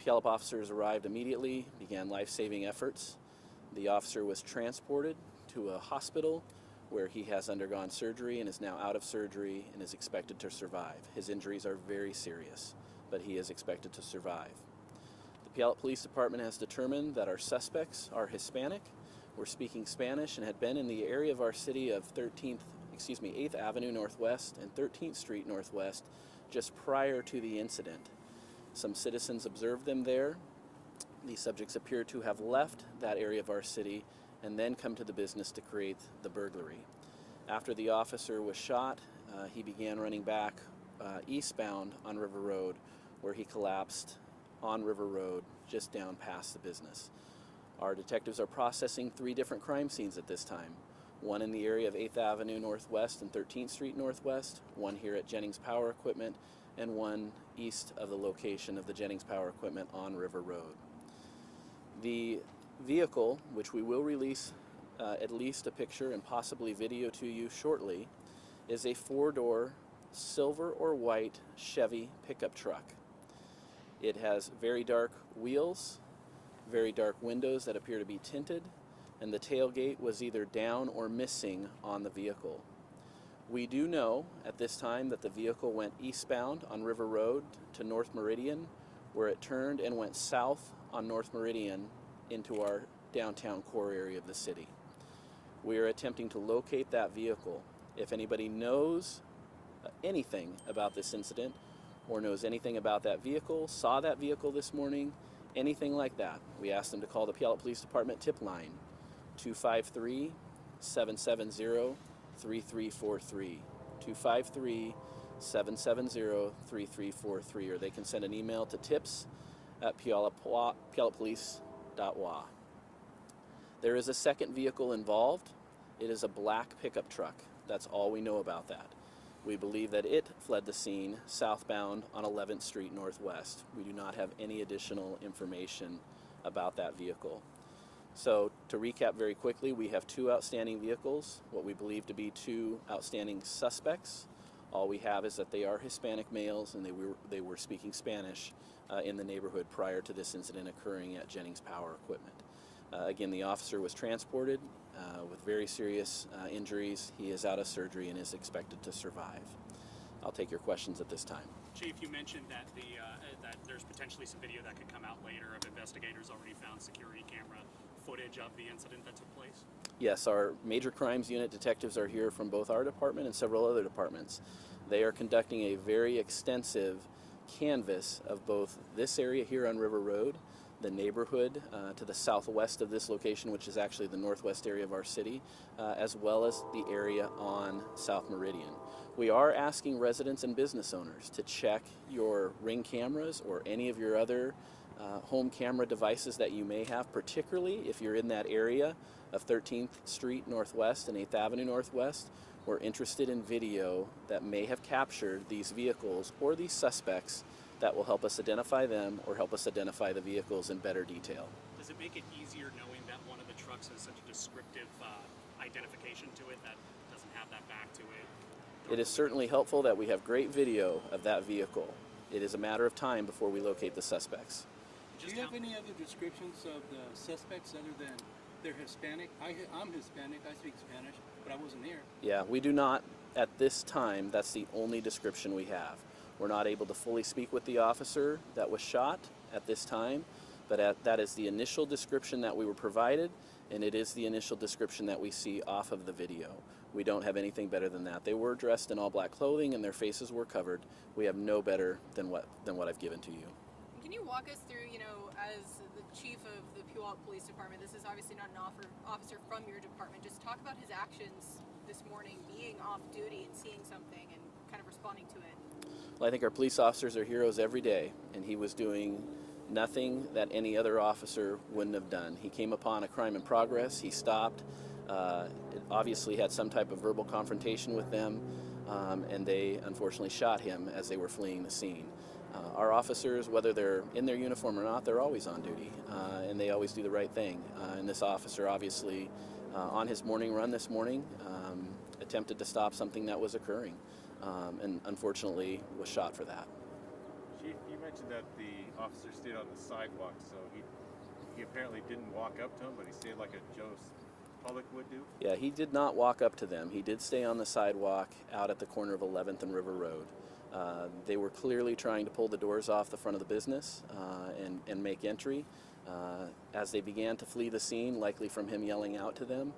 Puyallup officers arrived immediately, began life-saving efforts. The officer was transported to a hospital where he has undergone surgery and is now out of surgery and is expected to survive. His injuries are very serious, but he is expected to survive. The Puyallup Police Department has determined that our suspects are Hispanic, were speaking Spanish, and had been in the area of our city of 8th Avenue Northwest and 13th Street Northwest just prior to the incident. Some citizens observed them there. These subjects appear to have left that area of our city and then come to the business to create the burglary. After the officer was shot, he began running back eastbound on River Road, where he collapsed on River Road just down past the business. Our detectives are processing 3 different crime scenes at this time. One in the area of 8th Avenue Northwest and 13th Street Northwest, one here at Jennings Power Equipment, and one east of the location of the Jennings Power Equipment on River Road. The vehicle, which we will release at least a picture and possibly video to you shortly, is a 4-door silver or white Chevy pickup truck. It has very dark wheels, very dark windows that appear to be tinted, and the tailgate was either down or missing on the vehicle. We do know at this time that the vehicle went eastbound on River Road to North Meridian, where it turned and went south on North Meridian into our downtown core area of the city. We are attempting to locate that vehicle. If anybody knows anything about this incident or knows anything about that vehicle, saw that vehicle this morning, anything like that, we ask them to call the Puyallup Police Department tip line, 253-770-3343, 253-770-3343, or they can send an email to tips@puyalluppolice.wa. There is a second vehicle involved. It is a black pickup truck. That's all we know about that. We believe that it fled the scene southbound on 11th Street Northwest. We do not have any additional information about that vehicle. So to recap very quickly, we have 2 outstanding vehicles, what we believe to be 2 outstanding suspects. All we have is that they are Hispanic males and they were speaking Spanish in the neighborhood prior to this incident occurring at Jennings Power Equipment. Again, the officer was transported with very serious injuries. He is out of surgery and is expected to survive. I'll take your questions at this time. Chief, you mentioned that that there's potentially some video that could come out later of investigators already found security camera footage of the incident that took place. Yes, our major crimes unit detectives are here from both our department and several other departments. They are conducting a very extensive canvass of both this area here on River Road, the neighborhood to the southwest of this location, which is actually the northwest area of our city, as well as the area on South Meridian. We are asking residents and business owners to check your Ring cameras or any of your other home camera devices that you may have, particularly if you're in that area of 13th Street Northwest and 8th Avenue Northwest. We're interested in video that may have captured these vehicles or these suspects that will help us identify them or help us identify the vehicles in better detail. Does it make it easier knowing that one of the trucks has such a descriptive identification to it that doesn't have that back to it? It is certainly helpful that we have great video of that vehicle. It is a matter of time before we locate the suspects. Do you have any other descriptions of the suspects other than they're Hispanic? I'm Hispanic, I speak Spanish, but I wasn't here. Yeah, we do not, at this time, that's the only description we have. We're not able to fully speak with the officer that was shot at this time, but that is the initial description that we were provided, and it is the initial description that we see off of the video. We don't have anything better than that. They were dressed in all black clothing and their faces were covered. We have no better than what I've given to you. Can you walk us through, as the chief of the Puyallup Police Department, this is obviously not an officer from your department, just talk about his actions this morning, being off duty and seeing something and kind of responding to it. Well, I think our police officers are heroes every day, and he was doing nothing that any other officer wouldn't have done. He came upon a crime in progress, he stopped, obviously had some type of verbal confrontation with them, and they unfortunately shot him as they were fleeing the scene. Our officers, whether they're in their uniform or not, they're always on duty, and they always do the right thing. And this officer obviously, on his morning run this morning, attempted to stop something that was occurring, and unfortunately was shot for that. Chief, you mentioned that the officer stayed on the sidewalk, so he apparently didn't walk up to him, but he stayed like a Joe Public would do. Yeah, he did not walk up to them. He did stay on the sidewalk out at the corner of 11th and River Road. They were clearly trying to pull the doors off the front of the business and make entry. As they began to flee the scene, likely from him yelling out to them,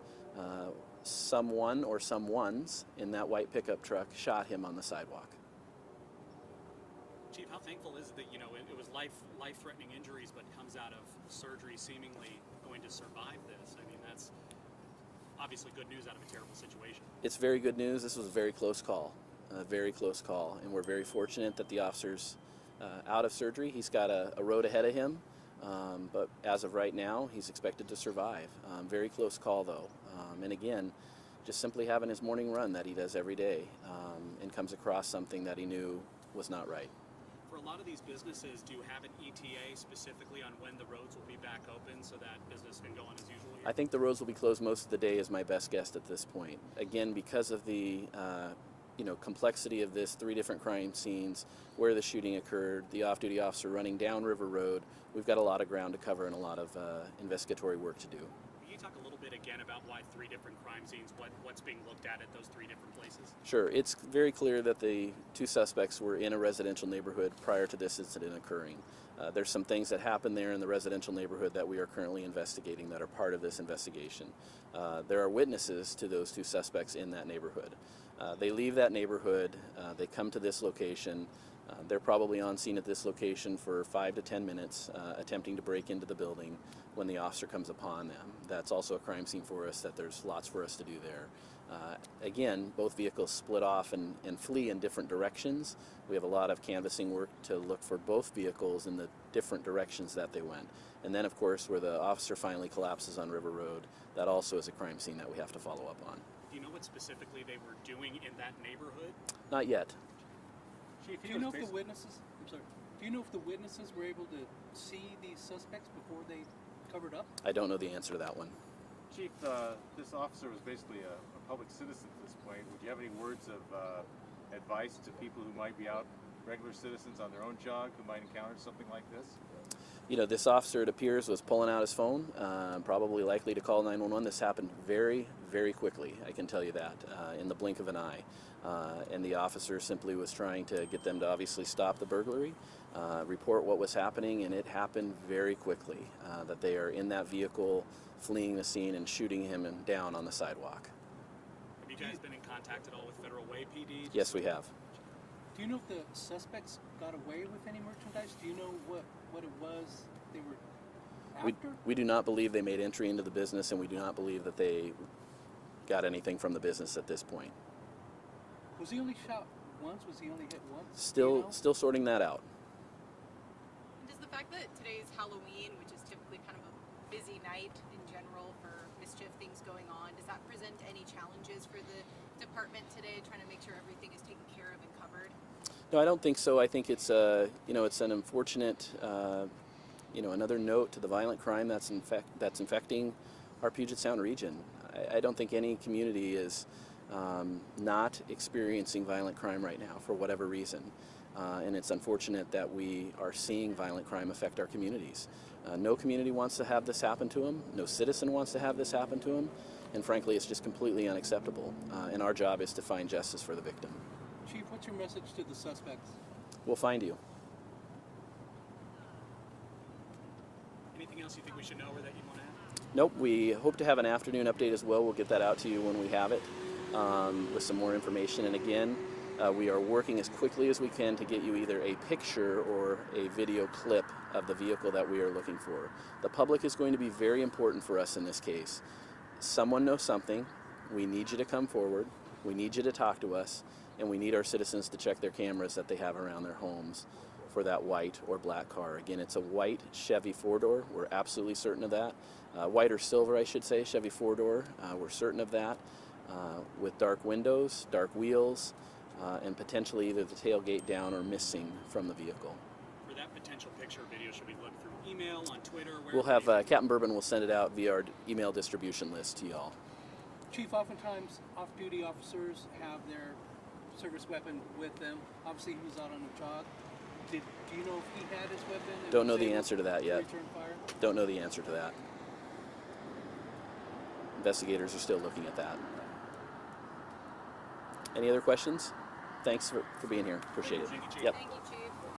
someone or someones in that white pickup truck shot him on the sidewalk. Chief, how thankful is it that, it was life-threatening injuries, but comes out of surgery seemingly going to survive this? I mean, that's obviously good news out of a terrible situation. It's very good news. This was a very close call, and we're very fortunate that the officer's out of surgery. He's got a road ahead of him, but as of right now, he's expected to survive. Very close call, though. And again, just simply having his morning run that he does every day and comes across something that he knew was not right. For a lot of these businesses, do you have an ETA specifically on when the roads will be back open so that business can go on as usual? I think the roads will be closed most of the day is my best guess at this point. Again, because of the complexity of this, 3 different crime scenes, where the shooting occurred, the off-duty officer running down River Road, we've got a lot of ground to cover and a lot of investigatory work to do. Can you talk a little bit again about why 3 different crime scenes, what's being looked at those 3 different places? Sure. It's very clear that the 2 suspects were in a residential neighborhood prior to this incident occurring. There's some things that happened there in the residential neighborhood that we are currently investigating that are part of this investigation. There are witnesses to those 2 suspects in that neighborhood. They leave that neighborhood, they come to this location, they're probably on scene at this location for 5 to 10 minutes, attempting to break into the building when the officer comes upon them. That's also a crime scene for us, that there's lots for us to do there. Again, both vehicles split off and flee in different directions. We have a lot of canvassing work to look for both vehicles in the different directions that they went. And then, of course, where the officer finally collapses on River Road, that also is a crime scene that we have to follow up on. Do you know what specifically they were doing in that neighborhood? Not yet. Chief, do you know if the witnesses? I'm sorry. Do you know if the witnesses were able to see these suspects before they covered up? I don't know the answer to that one. Chief, this officer was basically a public citizen at this point. Would you have any words of advice to people who might be out, regular citizens on their own jog, who might encounter something like this? This officer, it appears, was pulling out his phone, probably likely to call 911. This happened very, very quickly, I can tell you that, in the blink of an eye. And the officer simply was trying to get them to obviously stop the burglary, report what was happening, and it happened very quickly, that they are in that vehicle, fleeing the scene and shooting him down on the sidewalk. Have you guys been in contact at all with Federal Way PD? Yes, we have. Do you know if the suspects got away with any merchandise? Do you know what it was they were after? We do not believe they made entry into the business, and we do not believe that they got anything from the business at this point. Was he only shot once? Was he only hit once? Still sorting that out. Does the fact that today's Halloween, which is typically kind of a busy night in general for mischief things going on, does that present any challenges for the department today, trying to make sure everything is taken care of and covered? No, I don't think so. I think it's it's an unfortunate, another note to the violent crime that's infecting our Puget Sound region. I don't think any community is not experiencing violent crime right now for whatever reason. And it's unfortunate that we are seeing violent crime affect our communities. No community wants to have this happen to them. No citizen wants to have this happen to them. And frankly, it's just completely unacceptable. And our job is to find justice for the victim. Chief, what's your message to the suspects? We'll find you. Anything else you think we should know or that you want to add? Nope, we hope to have an afternoon update as well. We'll get that out to you when we have it with some more information. And again, we are working as quickly as we can to get you either a picture or a video clip of the vehicle that we are looking for. The public is going to be very important for us in this case. Someone knows something. We need you to come forward. We need you to talk to us. And we need our citizens to check their cameras that they have around their homes for that white or black car. Again, it's a white Chevy 4-door. We're absolutely certain of that. White or silver, I should say, Chevy 4-door. We're certain of that. With dark windows, dark wheels, and potentially either the tailgate down or missing from the vehicle. For that potential picture or video, should we look through email, on Twitter? We'll have Captain Bourbon will send it out via our email distribution list to y'all. Chief, oftentimes off-duty officers have their service weapon with them. Obviously, he was out on a jog. Did Do you know if he had his weapon? and Don't know was the able answer to that to yet. return fire? Don't know the answer to that. Investigators are still looking at that. Any other questions? Thanks for being here. Appreciate it. Thank you, Chief. Yep. Thank you, Chief.